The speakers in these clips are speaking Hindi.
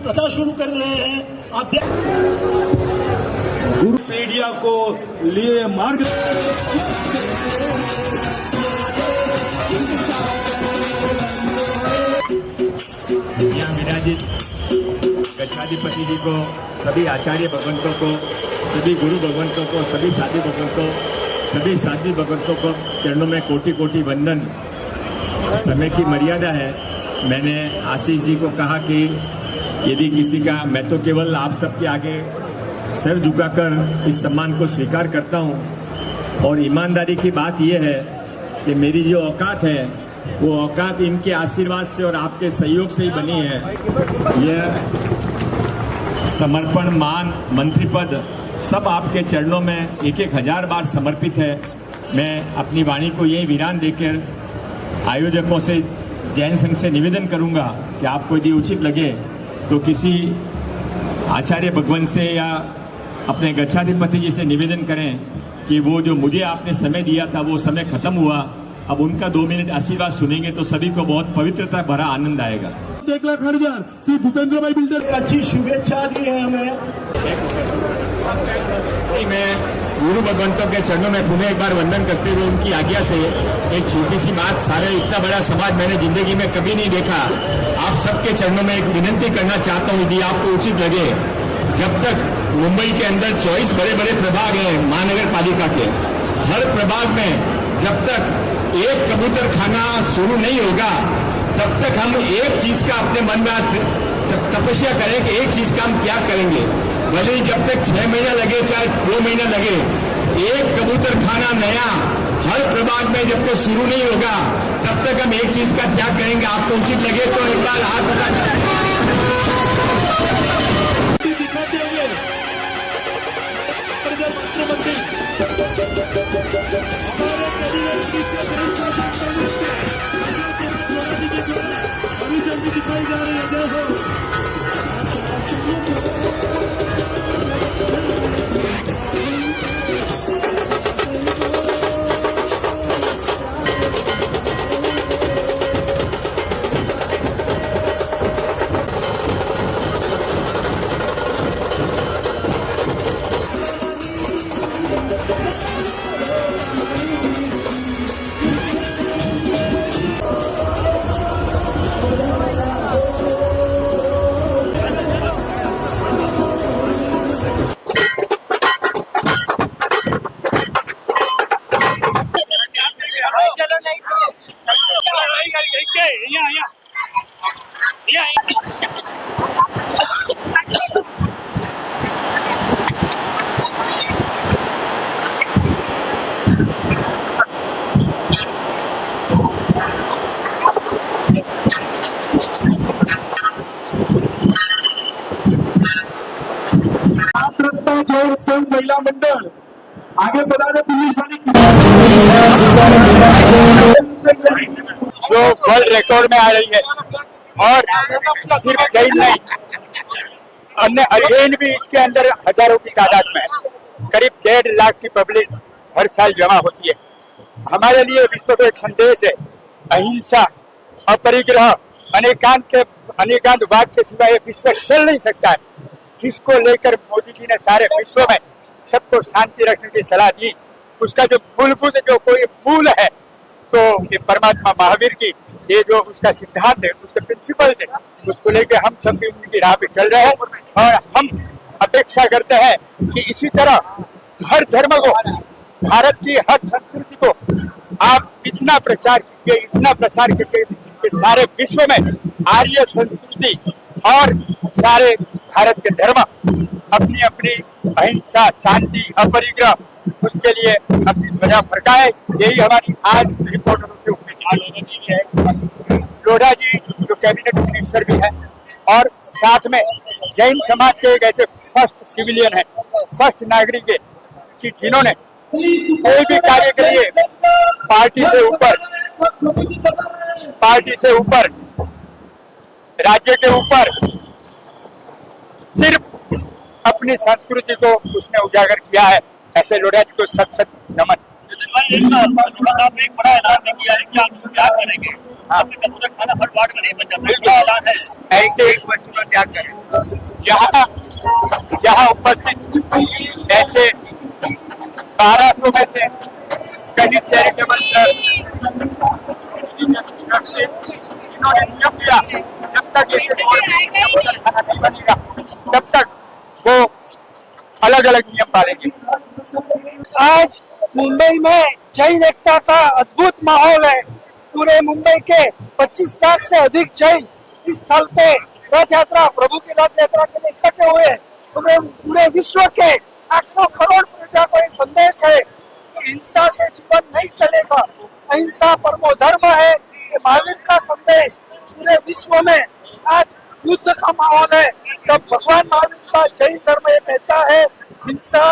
प्रथा शुरू कर रहे हैं। आप गुरु पीढ़िया को लिए मार्ग यहाँ विराजित गच्छाधिपति जी को, सभी आचार्य भगवंतों को, सभी गुरु भगवंतों को, सभी साधु भगवंतों, सभी साध्वी भगवंतों को चरणों में कोटि कोटि वंदन। समय की मर्यादा है। मैंने आशीष जी को कहा कि यदि किसी का, मैं तो केवल आप सबके आगे सर झुकाकर इस सम्मान को स्वीकार करता हूं। और ईमानदारी की बात यह है कि मेरी जो औकात है वो औकात इनके आशीर्वाद से और आपके सहयोग से ही बनी है। यह समर्पण, मान, मंत्री पद सब आपके चरणों में एक एक हजार बार समर्पित है। मैं अपनी वाणी को यही विराम देकर आयोजकों से, जैन संघ से निवेदन करूंगा कि आपको यदि उचित लगे तो किसी आचार्य भगवंत से या अपने गच्छाधिपति जी से निवेदन करें कि वो जो मुझे आपने समय दिया था वो समय खत्म हुआ, अब उनका 2 मिनट आशीर्वाद सुनेंगे तो सभी को बहुत पवित्रता भरा आनंद आएगा। 1,08,000 श्री भूपेंद्र भाई बिल्डर अच्छी शुभेच्छा दी है हमें। मैं गुरु भगवंतों के चरणों में पुनः एक बार वंदन करते हुए उनकी आज्ञा से एक छोटी सी बात, सारे इतना बड़ा समाज मैंने जिंदगी में कभी नहीं देखा। आप सबके चरणों में एक विनती करना चाहता हूँ, यदि आपको उचित लगे। जब तक मुंबई के अंदर 24 बड़े बड़े प्रभाग हैं महानगर पालिका के, हर प्रभाग में जब तक एक कबूतर खाना शुरू नहीं होगा तब तक हम एक चीज का अपने मन में तपस्या करें कि एक चीज का हम त्याग करेंगे। भले ही जब तक 6 महीना लगे चाहे 2 महीना लगे, एक कबूतर खाना नया हर प्रभाग में जब तक शुरू नहीं होगा तब तक हम एक चीज का त्याग करेंगे। आपको उचित लगे तो एक बार हाथ उठा दिखाते हुए प्रधानमंत्री अभी जल्दी दिखाई जा रही है। जैन संघ महिला मंडल आगे बढ़ाने पुलिस जो वर्ल्ड रिकॉर्ड में आ रही है, और सिर्फ जैन नहीं, अन्य अजैन भी इसके अंदर हजारों की तादाद में, करीब 1.5 लाख की पब्लिक हर साल जमा होती है। हमारे लिए विश्व को एक संदेश है, अहिंसा, अपरिग्रह, अनेकांत वाद के सिवा ये विश्व चल नहीं सकता है, जिसको लेकर मोदी जी ने सारे विश्व में सबको शांति रखने की सलाह दी। उसका जो मूलभूत जो कोई मूल है तो ये परमात्मा महावीर की ये जो उसका सिद्धांत है, उसके प्रिंसिपल है, उसको लेकर हम सब भी उनकी राह पे चल रहे हैं। और हम अपेक्षा करते हैं कि इसी तरह हर धर्म को, भारत की हर संस्कृति को आप इतना प्रचार कीजिए, इतना प्रसार कीजिए कि सारे विश्व में आर्य संस्कृति और सारे भारत के धर्म अपनी अपनी अहिंसा, शांति, अपरिग्रह, उसके लिए अपनी ध्वजा फरकाए। यही हमारी आज रिपोर्टरों से उम्मीद है। लोढ़ा जी जो कैबिनेट मिनिस्टर भी है और साथ में जैन समाज के एक ऐसे फर्स्ट सिविलियन है, फर्स्ट नागरिक है कि जिन्होंने कोई भी कार्य के लिए पार्टी से ऊपर, राज्य के ऊपर सिर्फ अपनी संस्कृति को उसने उजागर किया है। ऐसे लोढ़ा जी को सत नमन। खाना हर वार्ड में नहीं बन जाता है। ऐसे एक वस्तु का त्याग करें। यहाँ उपस्थित ऐसे 1200 में से करीब चैरिटेबल इन्होंने नियम दिया, जब तक खाना नहीं बनेगा तब तक वो अलग अलग नियम पालेंगे। आज मुंबई में जैन एकता का अद्भुत माहौल है। पूरे मुंबई के 25 लाख से अधिक जैन इस स्थल पे रथ यात्रा, प्रभु की रथ यात्रा के लिए इकट्ठे हुए। पूरे विश्व के 800 करोड़ प्रजा को एक संदेश है कि हिंसा से जीवन नहीं चलेगा, अहिंसा परमो धर्म है। ये महावीर का संदेश पूरे विश्व में आज युद्ध का माहौल है। तब भगवान महावीर का जैन धर्म ये कहता है हिंसा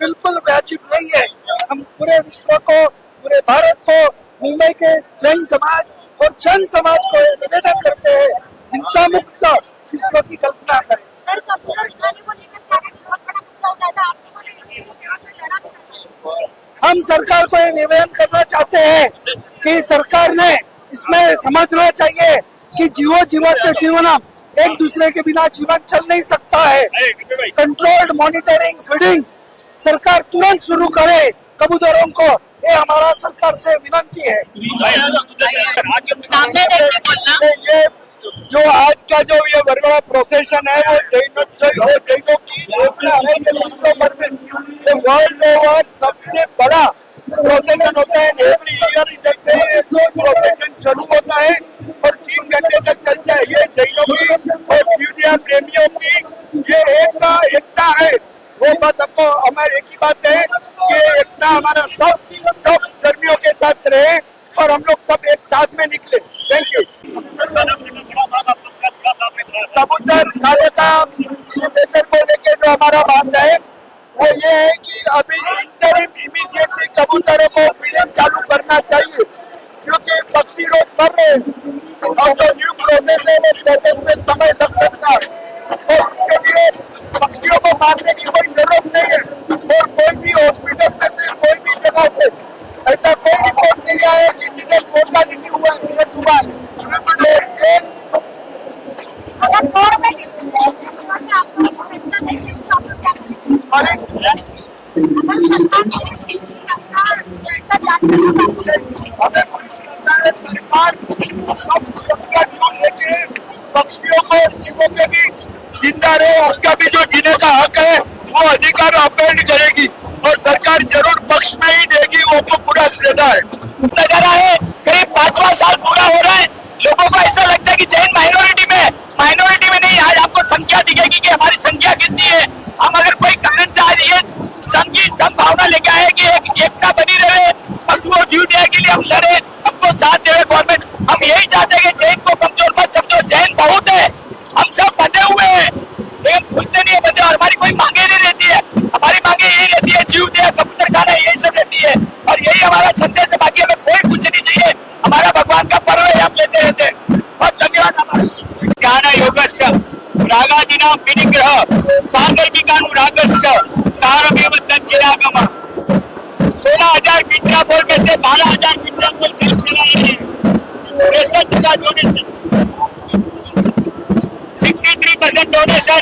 बिल्कुल वाजिब नहीं है। हम पूरे विश्व को, पूरे भारत को, मुंबई के जैन समाज और जैन समाज को निवेदन करते हैं हिंसा मुक्त विश्व की कल्पना करें। हम सरकार को ये निवेदन करना चाहते हैं कि सरकार ने इसमें समझना चाहिए कि जीवो से जीवनम, एक दूसरे के बिना जीवन चल नहीं सकता है। कंट्रोल्ड मॉनिटरिंग फीडिंग सरकार तुरंत शुरू करे कबूतरों को, ये हमारा सरकार से विनती है। सामने देखते बोलना। ये जो आज का जो ये बड़ा प्रोसेशन है वो जैनों की एकता है। ये विश्व भर में वर्ल्ड ओवर सबसे बड़ा प्रोसेशन होता है। एवरी ईयर जैसे ये प्रोसेशन शुरू होता है और 3 घंटे तक चलता है। ये जैनों की और मीडिया प्रेमियों की ये एकता है। वो बस हमको हमारी एक ही बात है कि एकता हमारा सब धर्मियों के साथ रहे और हम लोग सब एक साथ में निकले। Thank you. कबूतर खाने का बेहतर को लेके जो हमारा बात है वो ये है कि अभी इंटरिम इमीडिएटली कबूतरों को फीडिंग चालू करना चाहिए, क्योंकि पक्षी लोग मर रहे हैं और जो न्यू प्रोसेस है वो प्रोसेस में समय लग सकता है। और उसके लिए पक्षियों को मारने की कोई जरूरत नहीं है। और कोई भी हॉस्पिटल में से, कोई भी जगह से ऐसा कोई रिपोर्ट नहीं आया कि निकल कोटा नहीं हुआ हुआ। पक्षियों को जीवों के भी जिंदा रहे, उसका भी जो जीने का हक है वो अधिकार अपील करेगी और सरकार जरूर पक्ष में ही देगी। वो को पूरा श्रद्धा है। नजारा है, करीब 5वां साल पूरा हो रहा है। लोगों को ऐसा लगता है कि जैन माइनॉरिटी में नहीं। आज आपको संख्या दिखेगी कि हमारी संख्या कितनी है। हम अगर कोई कारण से आज ये संभावना लेके आए कि एकता बनी रहे, पशुओं जीव दया के लिए हम लड़े, हमको साथ दे गवर्नमेंट। हम यही चाहते हैं कि जैन को कमजोर मत समझो, जैन बहुत है, हम सब बंधे हुए हैं, लेकिन खुलते नहीं है बंधे। और हमारी कोई मांगे नहीं रहती है, हमारी मांगे यही रहती है जीव दया, कबूतर खाना, यही सब रहती है। और यही हमारा संदेश है। बाकी हमें कोई कुछ नहीं चाहिए, हमारा भगवान का पर्व है, हम लेते रहते हैं। बहुत धन्यवाद। ज्ञान योगस्य रागादिना विनिग्रह सागर्भिकानुरागस्य सारमेव तच्चिरागम। 16,000 क्विंटल बोल में से 12,000 क्विंटल बोल खरीद चला रहे हैं। 63 का डोनेशन, 63% डोनेशन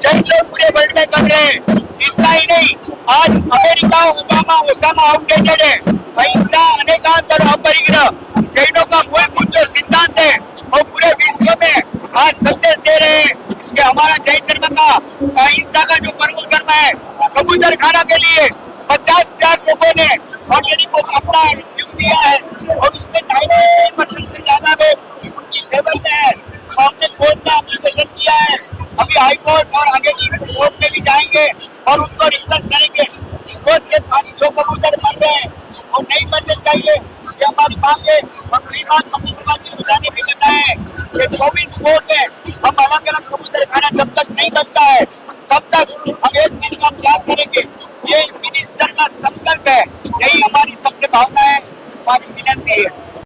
जैन लोग पूरे वर्ल्ड में कर रहे हैं। इतना ही नहीं, आज अमेरिका ओसामा आउटडेटेड है। अहिंसा अनेकांतर अपरिग्रह जैनों का मूलभूत जो सिद्धांत है और पूरे विश्व में आज संदेश दे रहे हैं कि हमारा जैन धर्म का अहिंसा का जो परम धर्म है। कबूतर खाना के लिए 50,000 लोगों ने ऑलरेडी को अपना ड्यू दिया है और उसमें 2.5% से ज्यादा लोग उनकी फेवर में है। हमने कोर्ट में एप्लीकेशन किया है, अभी हाई कोर्ट और आगे की कोर्ट में भी जाएंगे और उनको रिसर्च करेंगे। रोज के 500 कबूतर मर रहे हैं और नहीं मरने चाहिए, ये हमारी मांग है। और बुझाने भी बताए कि 24 कोर्ट में हम अलग अलग कबूतर खाना जब तक नहीं बनता है तब तक हम एक चीज का प्रयास करेंगे